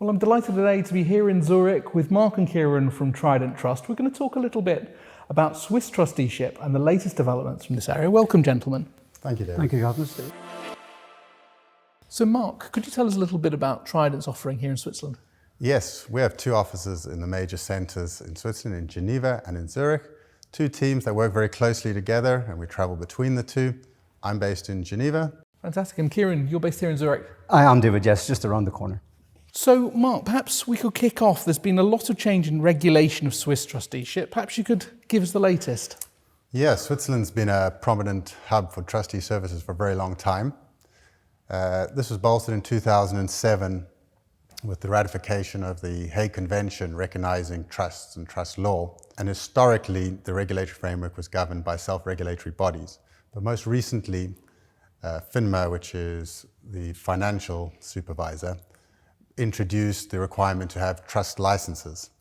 Well, I'm delighted today to be here in Zurich with Mark and Ciaran from Trident Trust. We're going to talk a little bit about Swiss trusteeship and the latest developments from this area. Welcome, gentlemen. Thank you, David. Thank you for having us, Dave. So, Mark, could you tell us a little bit about Trident's offering here in Switzerland? Yes, we have two offices in the major centres in Switzerland, in Geneva and in Zurich. Two teams that work very closely together, and we travel between the two. I'm based in Geneva. Fantastic. And Ciaran, you're based here in Zurich. I am, David, yes, just around the corner. So, Mark, perhaps we could kick off. There's been a lot of change in regulation of Swiss trusteeship. Perhaps you could give us the latest. Yeah, Switzerland's been a prominent hub for trustee services for a very long time. This was bolstered in 2007 with the ratification of the Hague Convention recognizing trusts and trust law. And historically, the regulatory framework was governed by self-regulatory bodies. But most recently, FINMA, which is the financial supervisor, introduced the requirement to have trust licenses.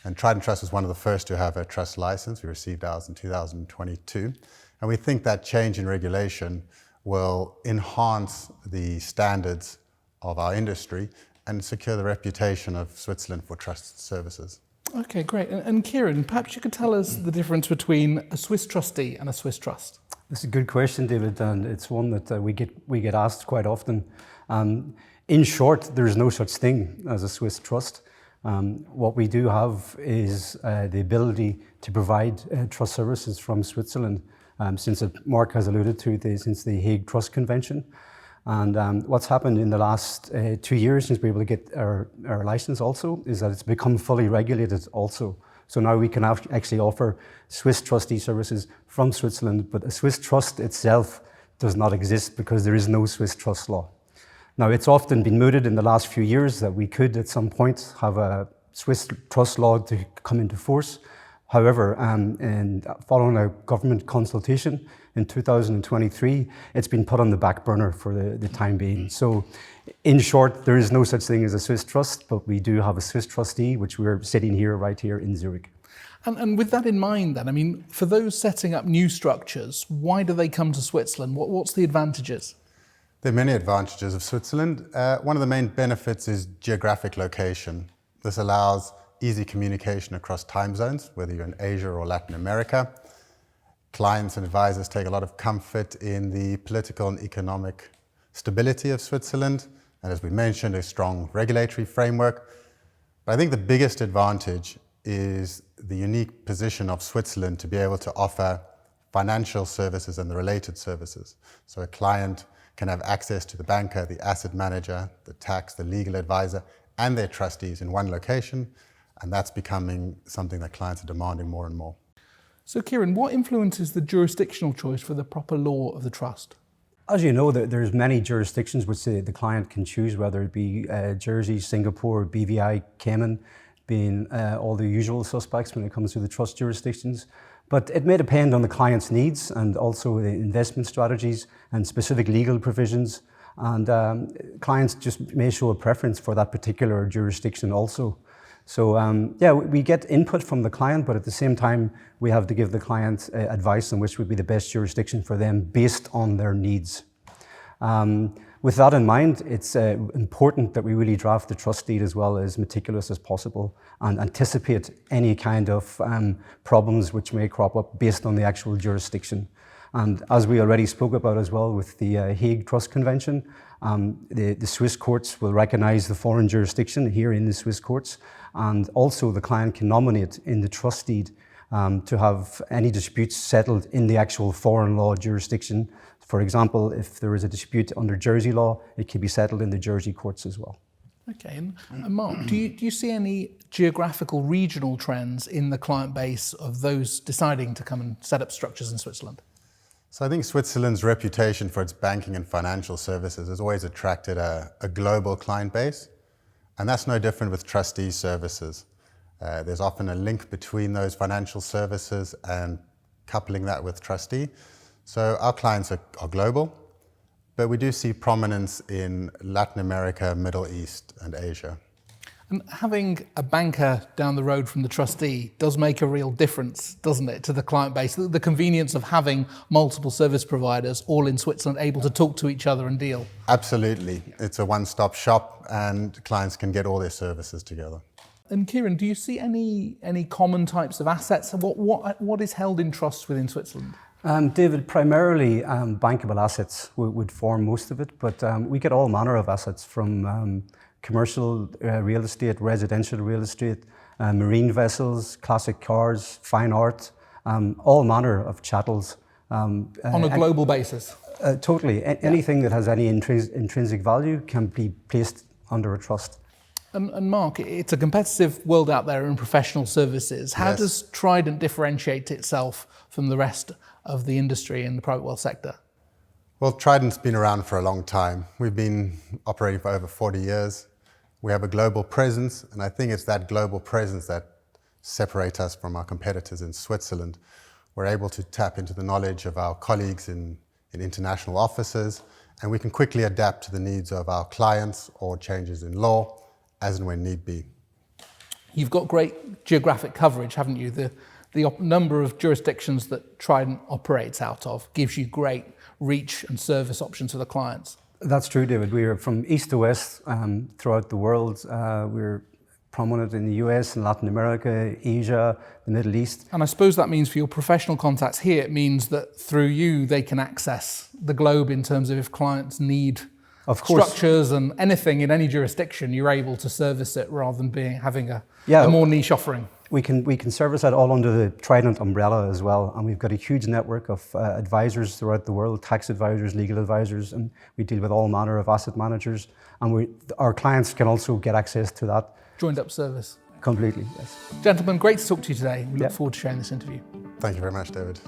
And Trident Trust was one of the first to have a trust license. We received ours in 2022. And we think that change in regulation will enhance the standards of our industry and secure the reputation of Switzerland for trust services. Okay, great. And Ciaran, perhaps you could tell us the difference between a Swiss trustee and a Swiss trust. That's a good question, David, and it's one that we get asked quite often. In short, there is no such thing as a Swiss trust. What we do have is the ability to provide trust services from Switzerland, since Mark has alluded to, since the Hague Trust Convention. And what's happened in the last 2 years since we were able to get our license also is that it's become fully regulated also. So now we can actually offer Swiss trustee services from Switzerland, but a Swiss trust itself does not exist because there is no Swiss trust law. Now, it's often been mooted in the last few years that we could at some point have a Swiss trust law to come into force. However, and following a government consultation in 2023, it's been put on the back burner for the time being. So, in short, there is no such thing as a Swiss trust, but we do have a Swiss trustee, which we're sitting here, right here in Zurich. And with that in mind then, I mean, for those setting up new structures, why do they come to Switzerland? What's the advantages? There are many advantages of Switzerland. One of the main benefits is geographic location. This allows easy communication across time zones, whether you're in Asia or Latin America. Clients and advisors take a lot of comfort in the political and economic stability of Switzerland, and as we mentioned, a strong regulatory framework. But I think the biggest advantage is the unique position of Switzerland to be able to offer financial services and the related services. So a client can have access to the banker, the asset manager, the tax, the legal advisor, and their trustees in one location, and that's becoming something that clients are demanding more and more. So, Ciaran, what influences the jurisdictional choice for the proper law of the trust? As you know, there's many jurisdictions which the client can choose, whether it be Jersey, Singapore, BVI, Cayman, being all the usual suspects when it comes to the trust jurisdictions. But it may depend on the client's needs and also the investment strategies and specific legal provisions. And clients just may show a preference for that particular jurisdiction also. So we get input from the client, but at the same time, we have to give the client advice on which would be the best jurisdiction for them based on their needs. With that in mind, it's important that we really draft the trust deed as well as meticulous as possible and anticipate any kind of problems which may crop up based on the actual jurisdiction. And as we already spoke about as well with the Hague Trust Convention, the Swiss courts will recognize the foreign jurisdiction here in the Swiss courts, and also the client can nominate in the trust deed to have any disputes settled in the actual foreign law jurisdiction. For example, if there is a dispute under Jersey law, it can be settled in the Jersey courts as well. Okay, and Mark, do you see any geographical regional trends in the client base of those deciding to come and set up structures in Switzerland? So I think Switzerland's reputation for its banking and financial services has always attracted a global client base, and that's no different with trustee services. There's often a link between those financial services and coupling that with trustee. So our clients are global, but we do see prominence in Latin America, Middle East, and Asia. And having a banker down the road from the trustee does make a real difference, doesn't it, to the client base? The convenience of having multiple service providers all in Switzerland able to talk to each other and deal. Absolutely. It's a one-stop shop and clients can get all their services together. And Ciaran, do you see any common types of assets? What is held in trusts within Switzerland? David, primarily bankable assets would form most of it, but we get all manner of assets from commercial real estate, residential real estate, marine vessels, classic cars, fine art, all manner of chattels. On a global basis? Totally. Anything that has any intrinsic value can be placed under a trust. And Mark, it's a competitive world out there in professional services. How does Trident differentiate itself from the rest of the industry in the private wealth sector? Well, Trident's been around for a long time. We've been operating for over 40 years. We have a global presence, and I think it's that global presence that separates us from our competitors in Switzerland. We're able to tap into the knowledge of our colleagues in international offices, and we can quickly adapt to the needs of our clients or changes in law as and when need be. You've got great geographic coverage, haven't you? The number of jurisdictions that Trident operates out of gives you great reach and service options for the clients. That's true, David. We are from east to west throughout the world. We're prominent in the US and Latin America, Asia, the Middle East. And I suppose that means for your professional contacts here, it means that through you, they can access the globe in terms of if clients need structures and anything in any jurisdiction, you're able to service it rather than having a more niche offering. We can service that all under the Trident umbrella as well, and we've got a huge network of advisors throughout the world, tax advisors, legal advisors, and we deal with all manner of asset managers, and our clients can also get access to that. Joined up service. Completely, yes. Gentlemen, great to talk to you today. We look forward to sharing this interview. Thank you very much, David.